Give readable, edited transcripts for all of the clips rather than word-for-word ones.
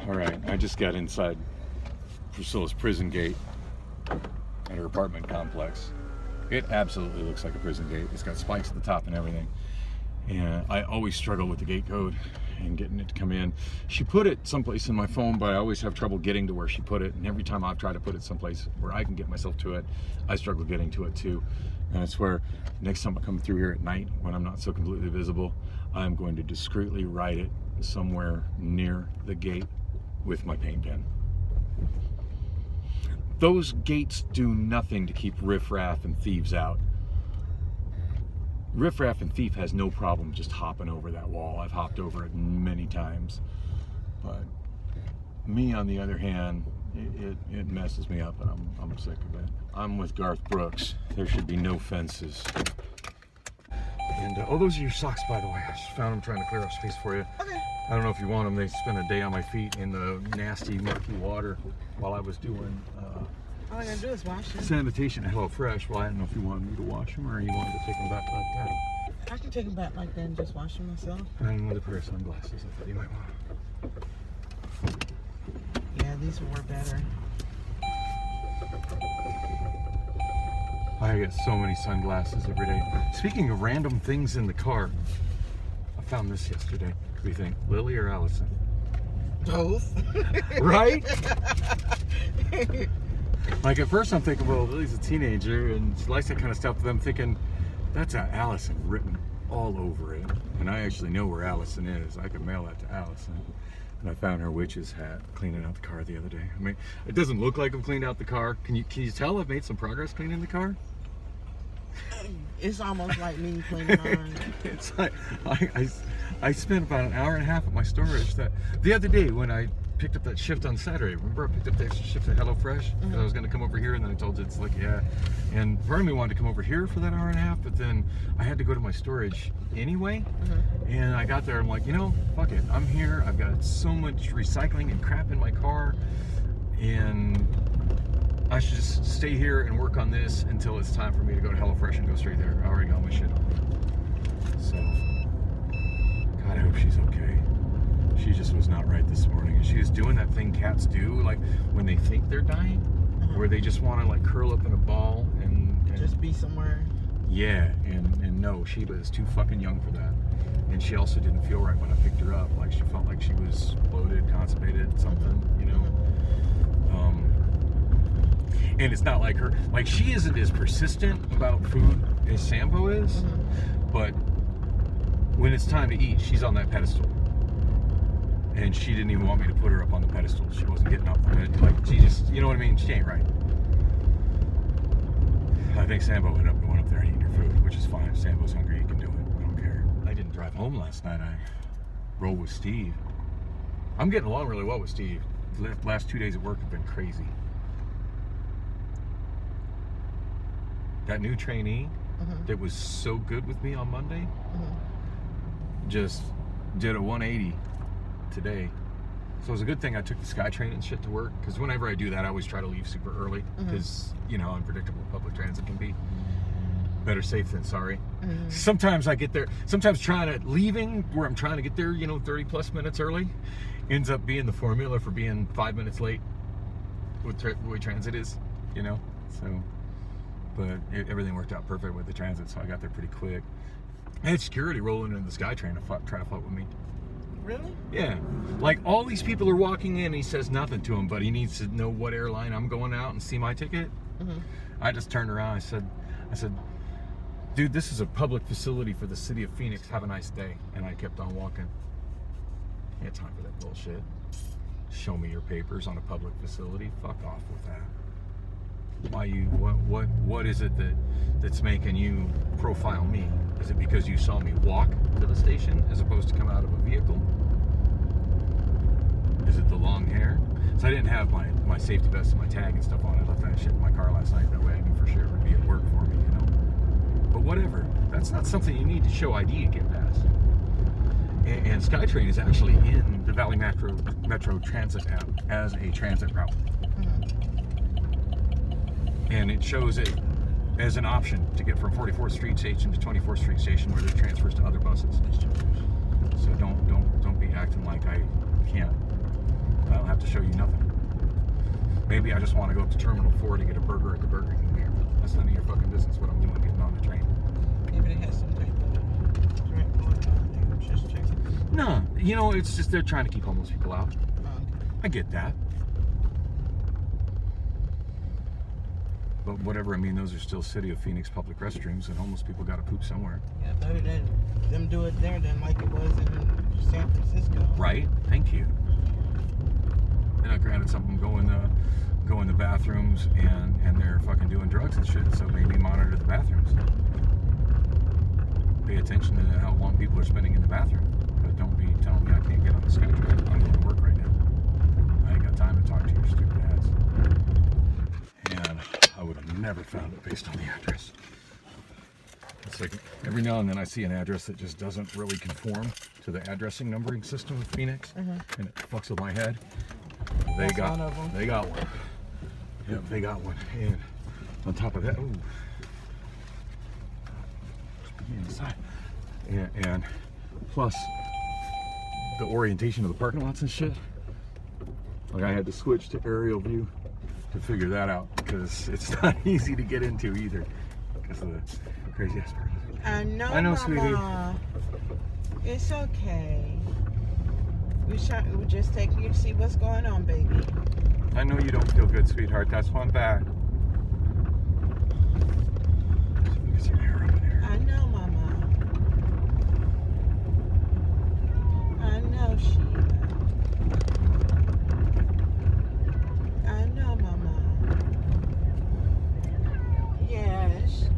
All right, I just got inside Priscilla's prison gate at her apartment complex. It absolutely looks like a prison gate. It's got spikes at the top and everything. And I always struggle with the gate code and getting it to come in. She put it someplace in my phone, but I always have trouble getting to where she put it. And every time I've tried to put it someplace where I can get myself to it, I struggle getting to it too. And I swear, next time I come through here at night when I'm not so completely visible, I'm going to discreetly write it somewhere near the gate with my paint pen. Those gates do nothing to keep riffraff and thieves out. Riffraff and thief has no problem just hopping over that wall. I've hopped over it many times. But me, on the other hand, it messes me up, and I'm sick of it. I'm with Garth Brooks. There should be no fences. And oh, those are your socks, by the way. I just found them trying to clear up space for you. Okay. I don't know if you want them. They spent a day on my feet in the nasty, murky water while I was doing All I gotta do is wash them. sanitation at HelloFresh. Well, I don't know if you wanted me to wash them or you wanted to take them back like that. I can take them back like that and just wash them myself. And another pair of sunglasses I thought you might want. Yeah, these will work better. I get so many sunglasses every day. Speaking of random things in the car, I found this yesterday. What do you think? Lily or Allison? Both. Right? Like at first I'm thinking, well, Lily's a teenager and she likes that kind of stuff, but I'm thinking, that's Allison written all over it. And I actually know where Allison is. I could mail that to Allison. And I found her witch's hat cleaning out the car the other day. I mean, it doesn't look like I've cleaned out the car. Can you tell I've made some progress cleaning the car? It's almost like me cleaning mine. It's like I spent about an hour and a half at my storage that the other day when I picked up that shift on Saturday. Remember I picked up the extra shift at HelloFresh? Because I was going to come over here, and then I told you, it's like, yeah. And part of me wanted to come over here for that hour and a half, but then I had to go to my storage anyway. And I got there, I'm like, you know, fuck it. I'm here. I've got so much recycling and crap in my car, and I should just stay here and work on this until it's time for me to go to HelloFresh and go straight there. I already got my shit on. So, God, I hope she's okay. She just was not right this morning. And she was doing that thing cats do, like when they think they're dying, where they just want to like curl up in a ball and Just be somewhere. yeah, and no, Sheba is too fucking young for that. And she also didn't feel right when I picked her up. Like she felt like she was bloated, constipated, something, you know. And it's not like her, like she isn't as persistent about food as Sambo is, but when it's time to eat, she's on that pedestal. And she didn't even want me to put her up on the pedestal. She wasn't getting up on it. Like, she just, you know what I mean? She ain't right. I think Sambo ended up going up there and eating her food, which is fine. If Sambo's hungry, he can do it. I don't care. I didn't drive home last night. I rolled with Steve. I'm getting along really well with Steve. The last 2 days at work have been crazy. That new trainee that was so good with me on Monday just did a 180 today. So it was a good thing I took the SkyTrain and shit to work, because whenever I do that, I always try to leave super early, because you know how unpredictable public transit can be. Better safe than sorry. Sometimes I get there, sometimes leaving where I'm trying to get there, you know, 30 plus minutes early, ends up being the formula for being 5 minutes late with the way transit is, you know. So, but everything worked out perfect with the transit, so I got there pretty quick. I had security rolling in the SkyTrain trying to fuck with me. Really? Yeah. Like, all these people are walking in, he says nothing to them, but he needs to know what airline I'm going out and see my ticket. I just turned around, I said, dude, this is a public facility for the city of Phoenix. Have a nice day. And I kept on walking. I had time for that bullshit. Show me your papers on a public facility. Fuck off with that. Why you? What is it that's making you profile me? Is it because you saw me walk to the station as opposed to come out of a vehicle? Is it the long hair? So I didn't have my safety vest and my tag and stuff on. I left that shit in my car last night. That way I knew for sure it would be at work for me, you know. But whatever. That's not something you need to show ID to get past. And SkyTrain is actually in the Valley Metro Transit app as a transit route. And it shows it as an option to get from 44th Street Station to 24th Street Station, where there's transfers to other buses. So don't be acting like I can't have to show you nothing. Maybe I just want to go up to Terminal 4 to get a burger at the Burger King there. That's none of your fucking business what I'm doing getting on the train. Maybe they have some type of drink going on there. Just checking. No, you know, it's just they're trying to keep homeless people out. Oh, okay. I get that. But whatever, I mean, those are still City of Phoenix public restrooms, and homeless people got to poop somewhere. Yeah, better than them do it there than like it was in San Francisco. Right? Thank you. And granted, some of them go in the bathrooms and they're fucking doing drugs and shit, so maybe monitor the bathrooms. Pay attention to how long people are spending in the bathroom, but don't be telling me I can't get on the SkyTrain. I'm going to work right now. I ain't got time to talk to your stupid ads. And I would have never found it based on the address. It's like every now and then I see an address that just doesn't really conform to the addressing numbering system of Phoenix, and it fucks with my head. They That's got one of them. They got one. Yep, they got one. And on top of that, ooh, inside. And plus the orientation of the parking lots and shit. Like I had to switch to aerial view to figure that out because it's not easy to get into either because of the crazy ass parking lot. I know, I know, Mama. It's okay. We just taking you to see what's going on, baby. I know you don't feel good, sweetheart. That's why I'm back. Get some air up in here. I know, Mama. I know, Sheba. I know, Mama. Yes.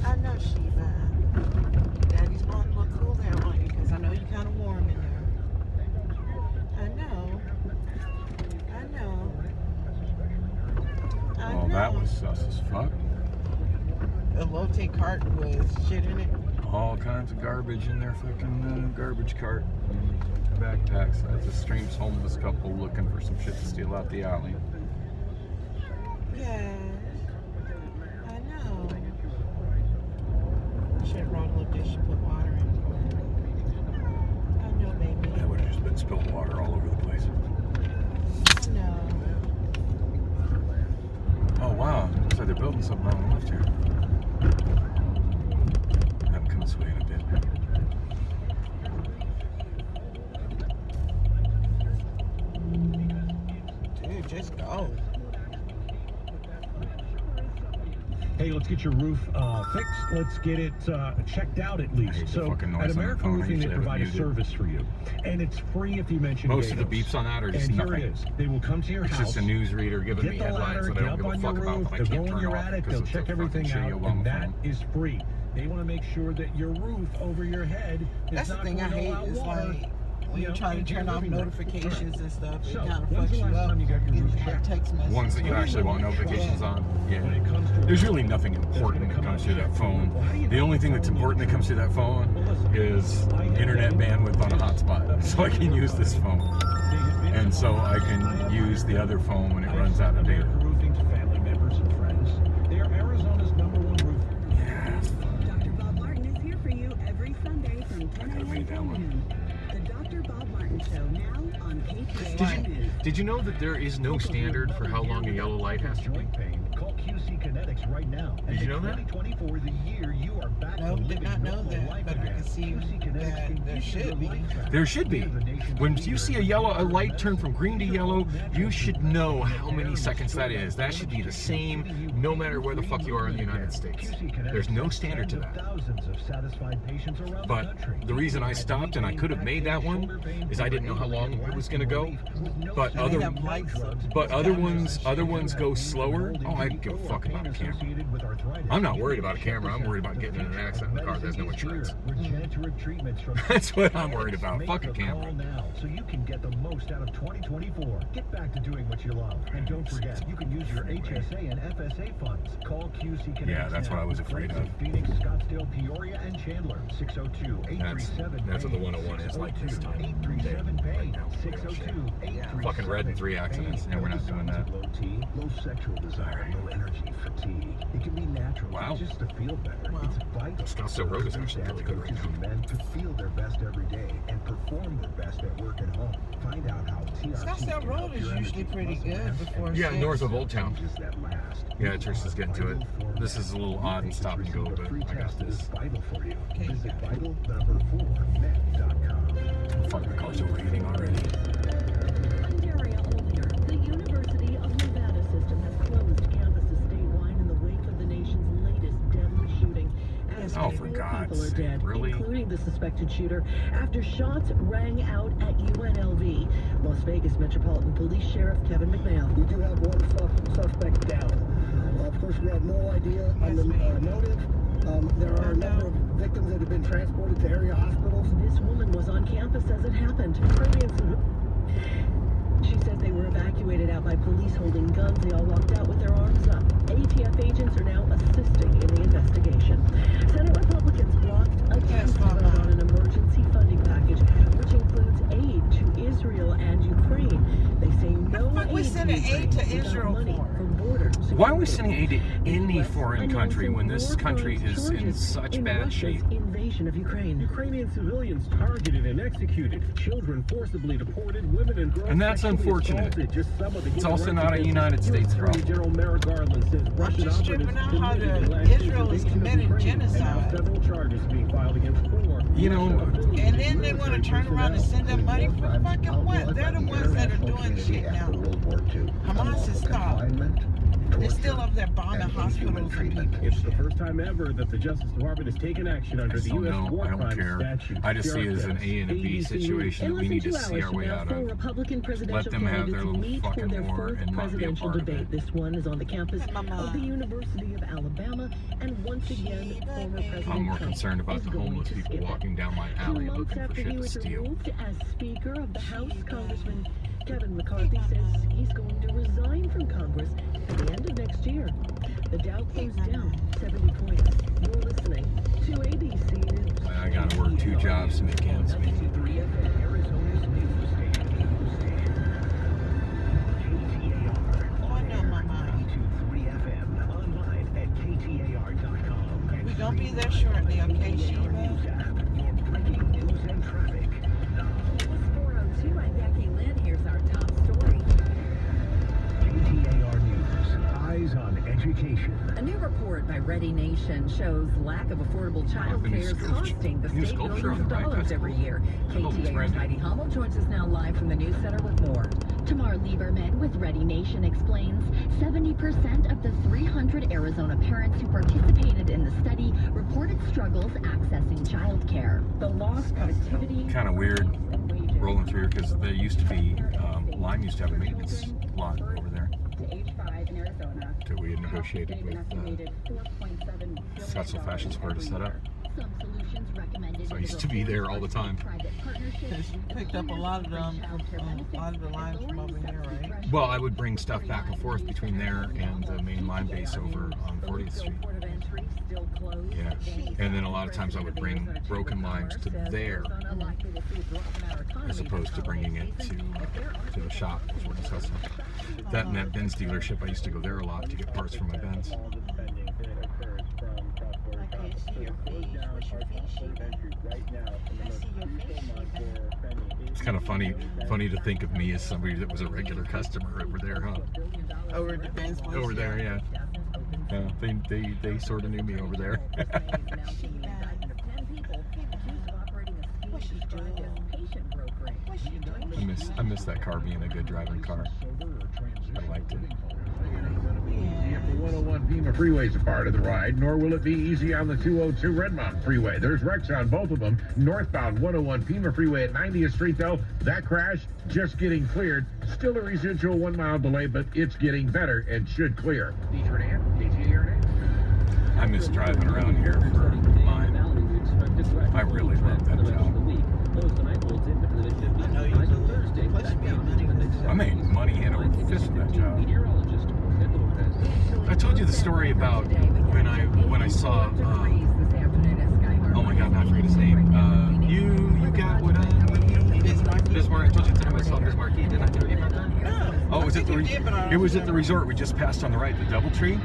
I know, Sheba. Daddy's wanting to look cool there on you because I know you're kind of warm in there. I know. I know. I Oh, know. that was sus as fuck. The Lotte cart was shit in it. All kinds of garbage in their fucking garbage cart. And backpacks. That's a strange homeless couple looking for some shit to steal out the alley. Yes. I know. Should have brought a little dish to put water in. I know, baby. That would have just been spilled water all over the place. I know. Oh wow, looks like they're building something on the left here. I'm coming this way in a bit. Dude, just go. Hey, let's get your roof fixed. Let's get it checked out at I least. hate the So fucking noise at on the American phone. I Roofing, they usually have it provide a muted. service for you. And it's free if you mention Most of the Gatos. beeps on that are just And nothing. here it is. They will come to your It's house. just a newsreader giving Get me the headlines ladder, that I get don't up give a on your fuck about, roof, but I they'll can't go in turn your off attic, because they'll it's check a everything fucking out, shitty and that phone. is free. They want to make sure that your roof over your head is That's the not thing I going to hate allow is water. like when you try to into your turn off living room. notifications and stuff, it So, kind of when's fucks the you last up. time you got your Getting roof like checked? text messages. Ones that you actually want notifications on. When Yeah. it comes to There's really nothing important that comes through that phone. The only thing that's important that comes through that phone is internet bandwidth on a hotspot. So I can use this phone. And so I can use the other phone when it runs out of data. American Roofing's family members and friends. They are Arizona's #1 roofer. Yeah. Dr. Bob Martin is here for you every Sunday from 10 gotta a.m. read that to one. noon. The Dr. Bob Martin Show now on KTSY News. Did you know that there is no standard for how long a yellow light has to be? Joint pain. Call QC Kinetics right now. Did you know that? 2024, the year you are back No, to did living not know normal that, life but I again. can see QC Kinetics that can there give you should the be. life track. There should be. We are the nation's When leader you see a in light turn from green to yellow, you should know how many seconds that is. That should be the same no matter where the fuck you are in the United States. There's no standard to that. Thousands of satisfied patients around the But country. the reason I stopped, and I could have made that one, is I didn't know how long it was going to go. But They other have lights up. other ones go slower. Oh, I give a fuck about a camera. I'm not worried about a camera. I'm worried about getting in an accident in a car that has no insurance. That's what I'm worried about. Fuck a camera. Call now so you can get the most out of 2024. Get back to doing what you love. And don't forget, you can use your HSA and FSA funds. Call QC Connect. Yeah, that's what I was afraid of. Phoenix, Scottsdale, Peoria, and Chandler. 602-837. That's what the 101 is like this time. 837-PAIN. Fucking red in 3 accidents. Yeah, we're not doing that. Low T, low sexual desire, low energy, fatigue. fatigue. It can be natural Wow. just to feel better. Wow. It's vital. Scottsdale Road is actually really good right Coaches and men to feel their best every day and perform their best at work and home. Find out how TRC Scottsdale can Road help is your usually energy, pretty muscle good mass, before and Yeah, six. north of Old Town. changes that last. Yeah, Tristan's getting to it. Vital This is a little odd and stop and go, but I got this. Vital for you. Okay, you Visit got it. vital4med.com. Fuck, my car's overheating already. Ontario earlier, the University of Nevada system has closed campuses statewide in the wake of the nation's latest deadly shooting. As Oh, for 4 God's people are sake, dead, really? including the suspected shooter, after shots rang out at UNLV. Las Vegas Metropolitan Police Sheriff Kevin McMahon. We do have one suspect down. Of course, we have no idea on the motive. There are a number of victims that have been transported to area hospitals. This woman was on campus as it happened. She says they were evacuated out by police holding guns. They all walked out with their arms up. ATF agents are now assisting in the investigation. Senate Republicans blocked a Yes, vote Mama. on an emergency funding package, which includes aid to Israel and Ukraine. They say no What the fuck we aid sending Ukraine aid to without Israel money for? border Why are we security. sending aid to any US foreign country when this announcing country war is in crimes such charges bad in shape? Russia's invasion of Ukraine. Ukrainian civilians targeted and executed, children forcibly deported, women and girls And that's sexually unfortunate. assaulted. Just some of the It's human also rights not a abuses. United States problem. General Merrick Garland says Russian just tripping operatives out how committed the last year's Israel has invasion of committed Ukraine, and now genocide. several charges being filed against 4. You know, And then they want to turn around and send them money for fucking what? They're the ones that are doing shit now. World War II. Hamas is stopped. They're still up there bombing hospitals and people. It's the first time ever that the Justice Department has taken action I under just the don't U.S. know. war I don't crimes care. statute. I just see it as an A and a B ABC situation In that less we than need 2 to hours see our from way now, out 4 of. Republican presidential Let them have their candidates little meet for fucking their war first and not be a presidential part of debate. it. This one is on the campus Hey, Mama. of the University of Alabama, and once again, former President I'm more Trump concerned about is the going homeless to people skip it. walking down my 2 alley months looking for after he shit to was steal. removed as Speaker of the House, Congressman Kevin McCarthy says he's going to resign from Congress at the end of next year. The Dow closed down 70 points. You're listening to ABC News. I gotta work 2 jobs to make ends meet. Arizona's news station. Oh, I know, Mama. 92.3 FM, online at ktar.com. We gonna be there shortly, okay, Sheba? Your breaking news and traffic. News 402, I'm Becky Lynn. Here's our top story. KTAR News. Eyes on education. A new report by Ready Nation shows lack of affordable child the new care is sculpture- costing the new state sculpture millions on of the right, dollars that's every cool. year. Oh, it's KTAR's brand new. Heidi Hummel joins us now live from the News Center with more. Tamar Lieberman with Ready Nation explains 70% of the 300 Arizona parents who participated in the study reported struggles accessing childcare. The lost productivity. Kind of weird rolling through here because there used to be, Lime used to have a maintenance lot over there To age 5 in Arizona, that we had negotiated with Scottsdale Fashion Square to set up. some solutions recommended. So I in the used to be there all the time. private partnerships Because you picked up a lot of them, a lot of the lines from over here, right? Well, I would bring stuff back and forth between there and the main line base over on 40th Street. Yeah, and then a lot of times I would bring broken lines to there as opposed to bringing it to the shop. That and that Benz dealership, I used to go there a lot to get parts for my Benz. Okay, see your face. What's your face, Sheba? I see your face, Sheba. It's kind of funny to think of me as somebody that was a regular customer over there, huh? Over at the Benz place. Over there, yeah. Yeah, they sort of knew me over there. What's she doing? What's she doing? I miss that car being a good driving car. I liked it. Yeah. The 101 Pima Freeway is a part of the ride, nor will it be easy on the 202 Red Mountain Freeway. There's wrecks on both of them. Northbound 101 Pima Freeway at 90th Street, though, that crash just getting cleared. Still a residual 1 mile delay, but it's getting better and should clear. I miss driving around here for mine. I really love that job. I know you do. Plus you get money with it. I made money hand over fist for that job. I told you the story about when I saw oh my god, I forget his name. You got what I need. Bismarck. Bismarck. I told you the time I saw Bismarck. Didn't I tell you about that? No. Oh, was at the You did, but I don't it was at the remember. resort we just passed on the right, the DoubleTree.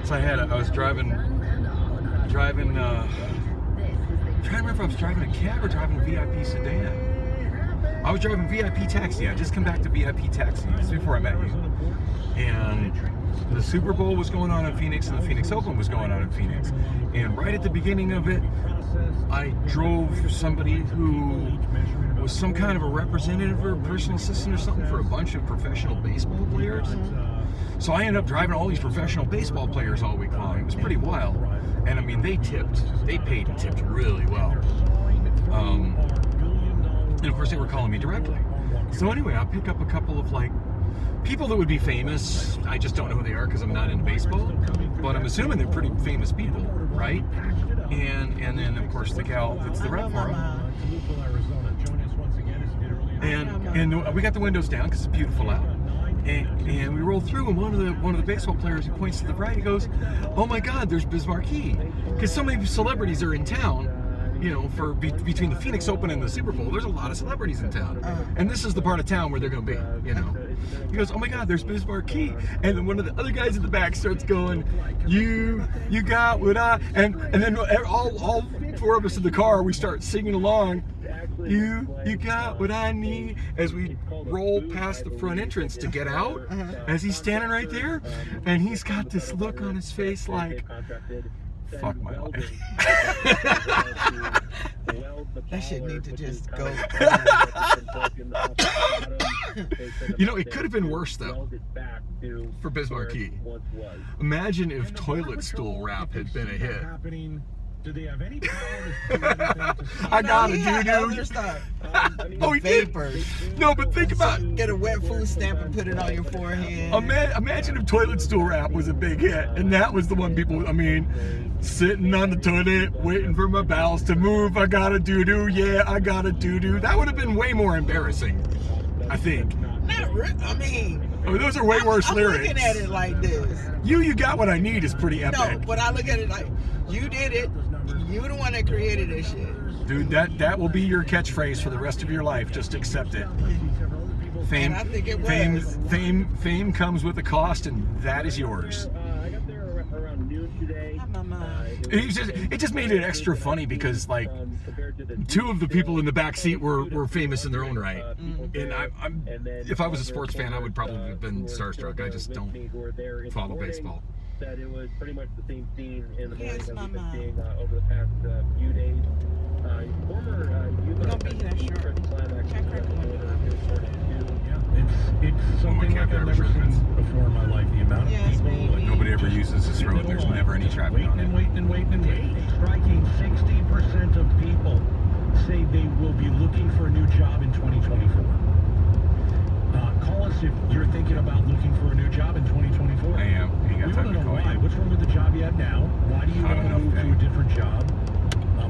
So I was driving. Trying to remember if I was driving a cab or driving a VIP sedan. I was driving VIP taxi. I just come back to VIP taxi. This is before I met you. And the Super Bowl was going on in Phoenix, and the Phoenix Open was going on in Phoenix. And right at the beginning of it, I drove somebody who was some kind of a representative or personal assistant or something for a bunch of professional baseball players. So I ended up driving all these professional baseball players all week long. It was pretty wild. And I mean, they paid and tipped really well. And of course, they were calling me directly. So anyway, I pick up a couple of like people that would be famous. I just don't know who they are because I'm not into baseball. But I'm assuming they're pretty famous people, right? And then of course the gal that's the rep for them. And we got the windows down because it's beautiful out. And we roll through, and one of the baseball players, he points to the right. He goes, "Oh my God, there's Biz Markie," because so many celebrities are in town. You know, for between the Phoenix Open and the Super Bowl, there's a lot of celebrities in town, and this is the part of town where they're going to be. You know, he goes, "Oh my God, there's Biz Markie," and then one of the other guys in the back starts going, "You got what I," and then all four of us in the car, we start singing along. You got what I need, as we roll past the front entrance to get out, as he's standing right there, and he's got this look on his face like, fuck my life. That shit need to just go. You know, it could have been worse though for Biz Markie. Imagine if Toilet Stool Rap had been a hit. Do they have any power I got a Other doo-doo. stuff. Oh, he did. Vapors. No, but think about it. Get a wet food stamp and put it on your forehead. Imagine if Toilet Stool Rap was a big hit, and that was the one people, I mean, sitting on the toilet, waiting for my bowels to move, I got a doo-doo, yeah, I got a doo-doo. That would have been way more embarrassing, I think. Not really. I mean, Those are way worse I'm lyrics. looking at it like this. You got what I need is pretty epic. No, but I look at it like, you did it. You the one that created this shit. Dude, that will be your catchphrase for the rest of your life. Just accept it. Fame, And I think it was. fame comes with a cost, and that is yours. I got there around noon today. My mind. It just made it extra funny because like Compared to the two of the people in the back seat were famous in their own right, and I'm if I was a sports fan, I would probably have been starstruck. I just don't follow baseball. That it was pretty much the same scene in the morning Yes, that we've been Mama. seeing over the past few days. Former We're gonna be here, sure. Can't crack the window. It's something like I've never seen before in my life. The amount of Yes, people. maybe. Nobody ever uses this road. There's never any traffic on it. Waiting. Striking 60% of people say they will be looking for a new job in 2024. Call us if you're thinking about looking for a new job in 2024. I am. You got We time want to to know call why. you. What's wrong with the job you have now? Why do you I want don't to know, move to Penny. a different job?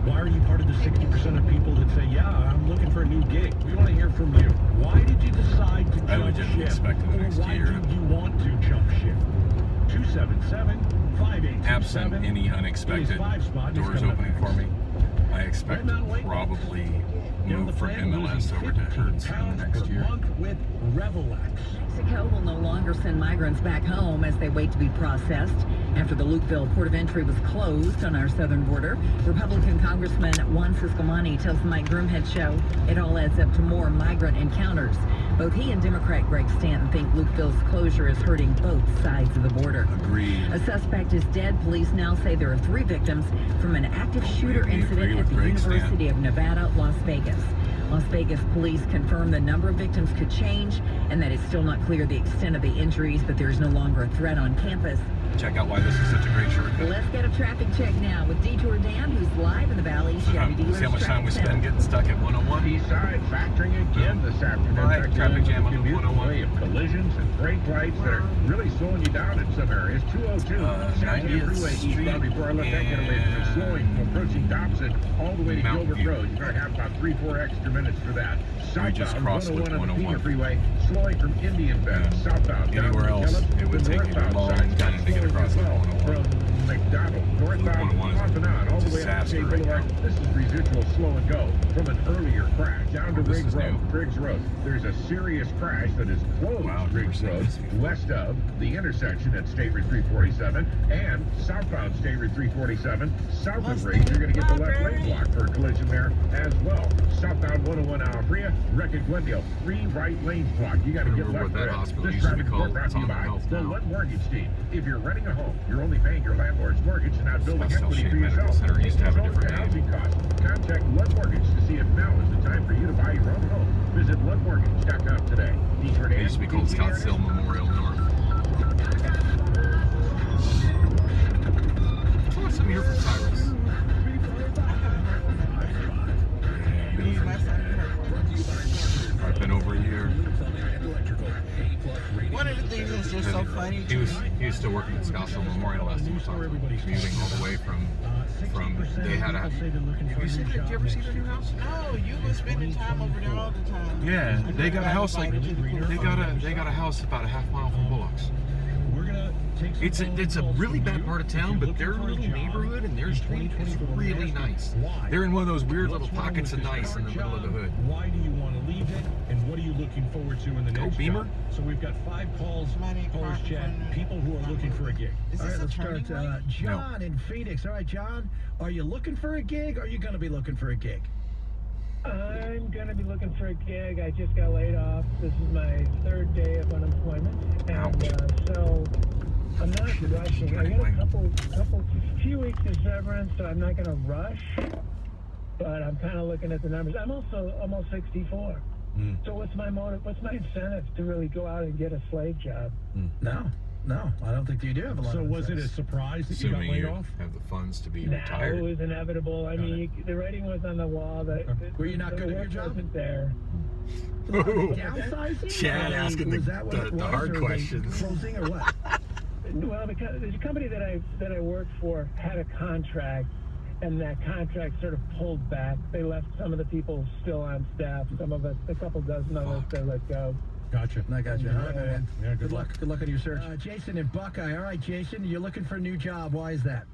Why are you part of the 60% of people that say, yeah, I'm looking for a new gig? We want to hear from you. Why did you decide to I jump legitimately ship? expect in the Or next why year. do you want to jump ship? 277-5827. Absent any unexpected doors opening for me, I expect to probably move from MLS over to Hertz in the next year. With Revelax. Mexico will no longer send migrants back home as they wait to be processed after the Lukeville Port of Entry was closed on our southern border. Republican Congressman Juan Ciscomani tells the Mike Broomhead Show it all adds up to more migrant encounters. Both he and Democrat Greg Stanton think Lukeville's closure is hurting both sides of the border. Agreed. A suspect is dead. Police now say there are 3 victims from an active shooter We agree incident with at the Greg University of Nevada, Las Vegas. Las Vegas police confirm the number of victims could change and that it's still not clear the extent of the injuries, but there is no longer a threat on campus. Check out why this is such a great shortcut. Let's get a traffic check now with Detour Dan, who's live in the Valley. Chevy Dealers See how much time we Traffic spend getting stuck at 101? East side factoring again this afternoon. All right, traffic jam on the Commute 101. way of collisions and brake lights that are really slowing you down in some areas. 202 90th Freeway Street eastbound before I let that get away from you. Slowing from approaching Dobson all the way to Mountain Gilbert View. Road. You're going to have about 3-4 extra minutes for that. We just Southbound crossed with 101 on the 101. Peter Freeway, slowing from Indian Bend. Yeah. Southbound down Anywhere to else, McKillop. it would The take you a northbound long side time to get slowing across as that well 101. from McDonald, northbound off and on, all the way up to State Boulevard. This is residual slow and go from an earlier crash down to Riggs Road. There's a serious crash that is closed Riggs Road west of the intersection at State Route 347 and southbound State Route 347. South of Riggs, you're going to get the left lane blocked for a collision there as well. Southbound 101 Alfrea, wreck at Glendale, 3 right lanes blocked. You got to get left there. This traffic report brought to you by the Lund Mortgage Team. If you're renting a home, you're only paying your landlord's mortgage and not building equity for yourself. It's to housing costs. Contact Lund Mortgage to see if now is the time for you to buy your own home. Visit LundMortgage.com today. It used to be called Scottsdale Memorial North. Oh, somebody here from Cyrus. I've been over a year. One of the things that's just so funny. He was still working at Scottsdale Memorial last time we talked. Commuting all the way from they had a. Have you ever seen their new house? No, you were spending time over there all the time. Yeah, they got a house like they got a house about a half mile from Bullock's. It's a really bad part of town, but their little neighborhood and their street is really nice. They're in one of those weird little pockets of nice in the middle of the hood. Why do you want to leave it, and what are you looking forward to in the next Beamer? job? So we've got 5 calls, callers chat, people who are looking for a gig. All right, let's start. John in Phoenix. All right, John, are you looking for a gig, or are you going to be looking for a gig? I'm going to be looking for a gig. I just got laid off. This is my 3rd day of unemployment. And so I'm not rushing. I got a few weeks of severance, so I'm not going to rush. But I'm kind of looking at the numbers. I'm also almost 64. So what's my motive? What's my incentive to really go out and get a slave job? No, I don't think you do have a lot of So was it a surprise that you got laid off? Have the funds to be No, retired. it was inevitable. I mean, the writing was on the wall. Were you not good at your job? Wasn't there. Downsizing? Chad asking Was that what it the was, hard or questions. Closing or what? Well, because the company that I worked for had a contract, and that contract sort of pulled back. They left some of the people still on staff. Some of us, a couple dozen of us, they let go. Gotcha. I got you. All right, man. Yeah, good luck. Good luck on your search. Jason in Buckeye. All right, Jason, you're looking for a new job. Why is that?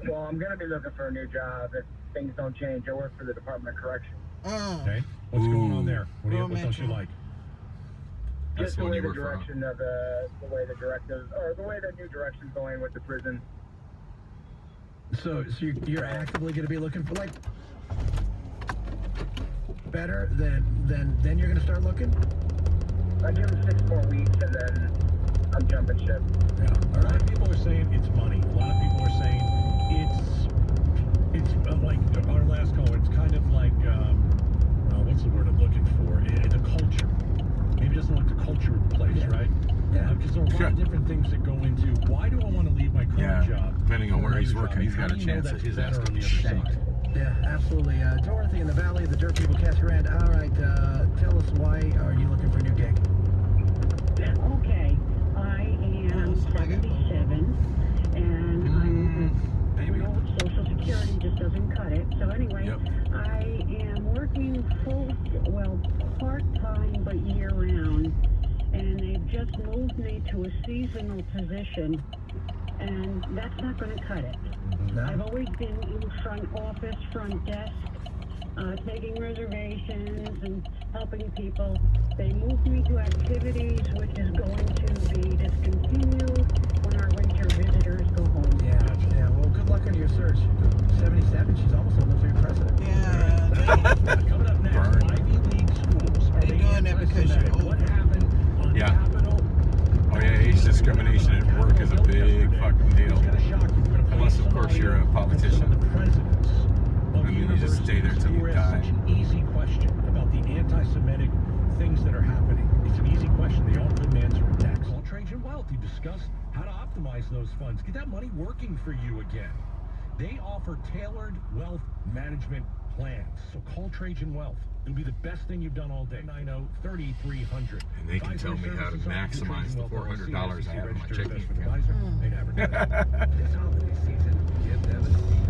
Well, I'm going to be looking for a new job if things don't change. I work for the Department of Correction. Okay. What's going on there? What don't you like? That's Just the when way you the work for direction of the way the directive, or the way the new direction's going with the prison. So you're actively going to be looking for, like, better then you're going to start looking? I give them 6 more weeks and then I'm jumping ship. Yeah. A lot of people are saying it's money. A lot of people are saying it's like our last caller. It's kind of like what's the word I'm looking for? It's a culture. Maybe it doesn't like the culture of the place, right? Yeah. Because there are a lot of different things that go into why do I want to leave my current job? Depending on where he's Another working, job? he's got How a do you know chance at that's his better ass on the getting other side? Yeah, absolutely. Dorothy in the Valley, the Dirt People Cast Your Hand. All right, tell us, why are you looking for a new gig? Okay, I am 77, and I know Social Security just doesn't cut it. So anyway, I am working part-time but year-round, and they've just moved me to a seasonal position, and that's not going to cut it. No? I've always been in front office, front desk, taking reservations and helping people. They moved me to activities, which is going to be discontinued when our winter visitors go home. Yeah. Well, good luck on your search. 77, she's almost old enough to be president. Yeah. Coming up next, Ivy League schools. Are They doing that because you're old. What happened on Capitol? Oh yeah, age discrimination at work is a big fucking deal. Unless, of course, you're a politician. I mean, you just stay there till you die. Such an easy question about the anti-Semitic things that are happening. It's an easy question. They all couldn't answer in text. Call Trajan Wealth. You discuss how to optimize those funds. Get that money working for you again. They offer tailored wealth management plans. So call Trajan Wealth. It'll be the best thing you've done all day. 90-3300. And they can tell me how to maximize the $400 I have in my checking account. This holiday season, give them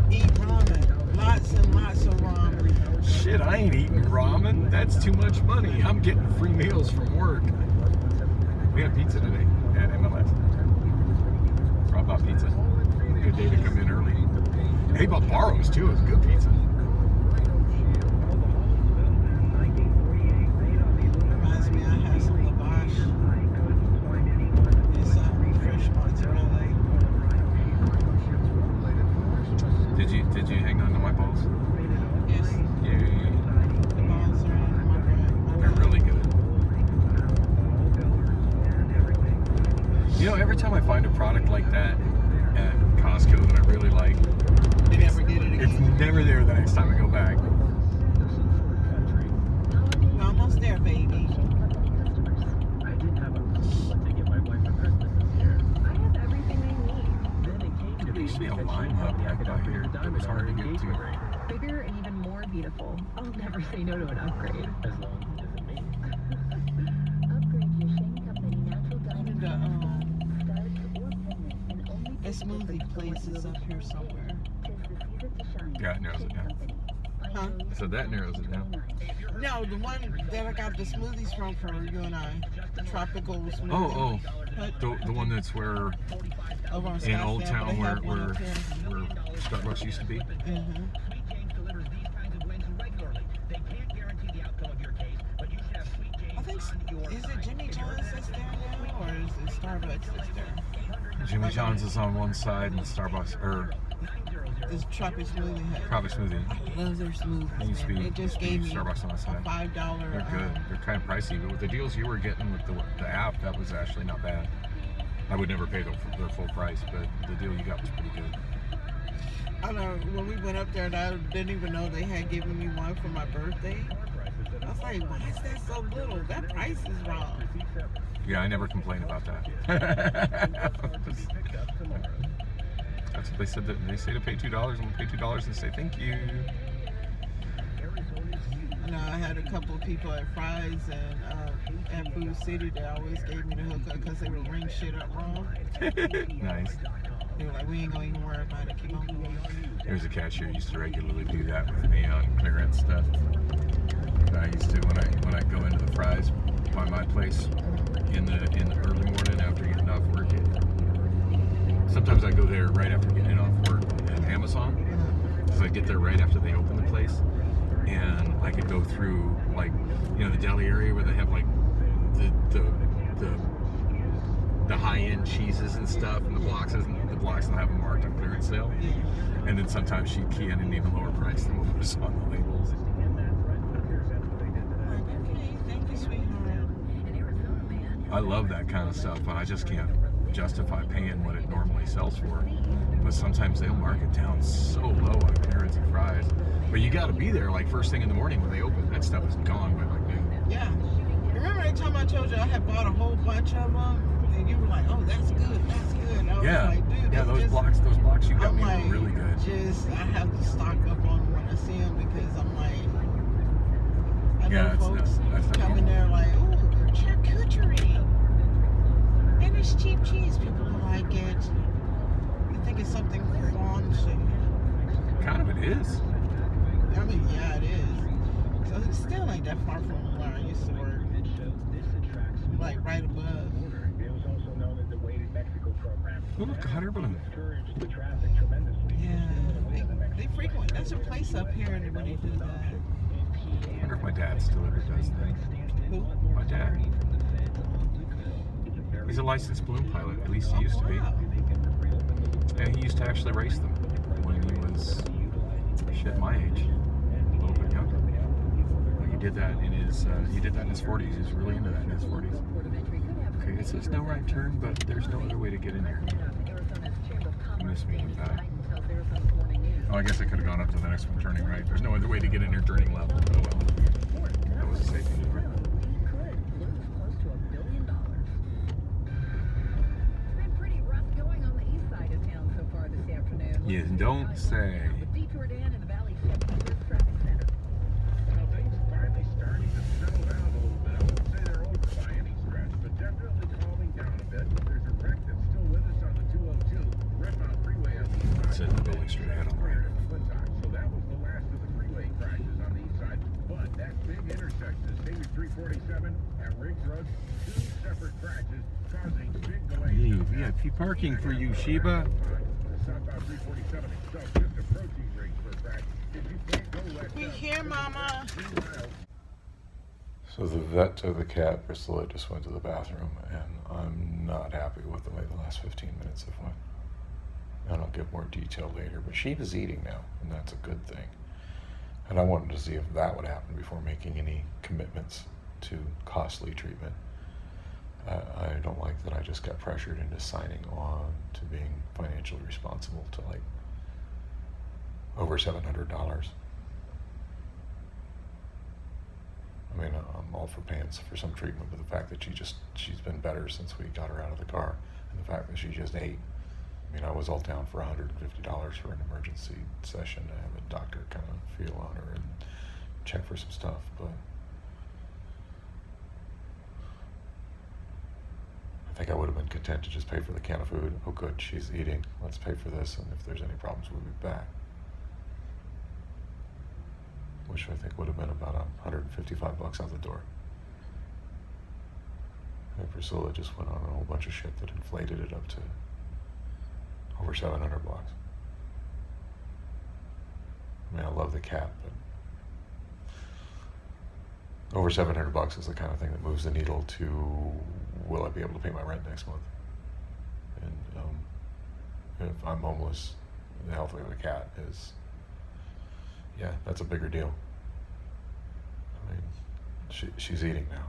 Eat ramen. Lots and lots of ramen. Shit, I ain't eating ramen. That's too much money. I'm getting free meals from work. We had pizza today at MLS. Rob bought pizza. good day to come in early. Hey, but Barrows too is good pizza. Reminds me, I had some lavash. It's fresh mozzarella. Did you hang on to my balls? Yes. Yeah. The balls are in my bread. They're really good. You know, every time I find a product like that at Costco that I really like, You never get it it's again. never there the next time I go back. We're almost there, baby. I didn't have a clue what to get my wife for Christmas this year. I have everything I need. Then it came to There me used to be a that she lime had hub the back by here that was hard to get to. Bigger and even more beautiful. I'll never say no to an upgrade. As long as it means. Upgrade your Shane Company natural diamond The, studs or pendants and only a smoothie place is up here somewhere. tis the season to shine. Yeah, it narrows it down. Huh? So that narrows it down. No, the one that I got the smoothies from for you and I. The tropical smoothie. Oh, What? the one that's where Over on in Old Scottsdale, Town they where have one up here. Starbucks used to be. Mm-hmm. I think, is it Jimmy John's that's there now, or is it Starbucks that's there? Jimmy John's is on one side and Starbucks or This tropical smoothie hut. Tropic Smoothie. I love their smoothies. It used to man. be It just gave me Starbucks on the a side. $5. They're good. They're kind of pricey, but with the deals you were getting with the app, that was actually not bad. I would never pay their full price, but the deal you got was pretty good. I know when we went up there, and I didn't even know they had given me one for my birthday. I was like, why is that so little? That price is wrong. Yeah, I never complain about that. That's what they said. That they say to pay $2, and we'll pay $2 and say thank you. I know I had a couple of people at Fry's and at Food City that always gave me the hookup because they would ring shit up wrong. Nice. They were like, we ain't gonna even worry about it. Keep on going. There's a cashier who used to regularly do that with me on clearance stuff. I used to when I go into the Fry's by my place in the early morning after getting off work. Sometimes I go there right after getting off work at Amazon, because I get there right after they open the place, and I could go through like the deli area where they have like the high-end cheeses and stuff, and the blocks will have them marked on clearance sale, and then sometimes she'd key in an even lower price than what was on the labels. Okay, thank you, sweetheart. I love that kind of stuff, but I just can't justify paying what it normally sells for. But sometimes they'll mark it down so low on clearance and Fries. But you got to be there like first thing in the morning when they open. That stuff is gone by like noon. Yeah. Remember that time I told you I had bought a whole bunch of them, and you were like, "Oh, that's good, that's good." And I was like, "Dude, yeah, those blocks you got me were really good." Just I have to stock up on them when I see them because I'm like, I know Yeah, folks that's come in there like, "Oh, charcuterie, and it's cheap cheese." People don't like it. You think it's something fancy. Kind of it is. I mean, yeah, it is. So it still ain't that far from where I used to work. Like right above. It was also known as the weighted Mexico program. Oh, look, a hot balloon. Encouraged the traffic tremendously. Yeah, they frequent. There's a place up here and when they do that. I wonder if my dad still ever does that. Who? My dad. He's a licensed balloon pilot. At least he used to be. Wow. And he used to actually race them when he was my age, a little bit younger. But he did that in his 40s. He's really into that in his 40s. Okay, it says no right turn, but there's no other way to get in here. I miss me with that. Oh, I guess I could have gone up to the next one turning right. There's no other way to get in here turning left. Oh well. That was a safety maneuver. You don't say. Finally starting to settle down a little bit. I wouldn't say they're over by any stretch, but definitely calming down a bit. There's a wreck that's still with us on the 202 Redmond Freeway on the east That's side. it, going straight ahead on the right. So that was the last of the freeway crashes on the east side. But that big intersection is State 347 and Riggs Road, two separate crashes causing big delays. Hey, VIP parking for you, Sheba. The southbound 347 itself, just approaching break for practice. If you can't go west, We here, Mama. 3 miles. So the vet took the cat. Priscilla just went to the bathroom, and I'm not happy with the way the last 15 minutes have went. And I'll give more detail later, but she is eating now, and that's a good thing. And I wanted to see if that would happen before making any commitments to costly treatment. I don't like that I just got pressured into signing on to being financially responsible to like over $700. I mean, I'm all for paying for some treatment, but the fact that she's been better since we got her out of the car, and the fact that she just ate. I mean, I was all down for $150 for an emergency session to have a doctor kind of feel on her and check for some stuff, but I think I would have been content to just pay for the can of food. Oh good, she's eating. Let's pay for this, and if there's any problems, we'll be back. Which I think would have been about $155 out the door. And Priscilla just went on a whole bunch of shit that inflated it up to over $700. I mean, I love the cat, but over $700 is the kind of thing that moves the needle to will I be able to pay my rent next month? And if I'm homeless, the health of the cat is, yeah, that's a bigger deal. I mean, she's eating now.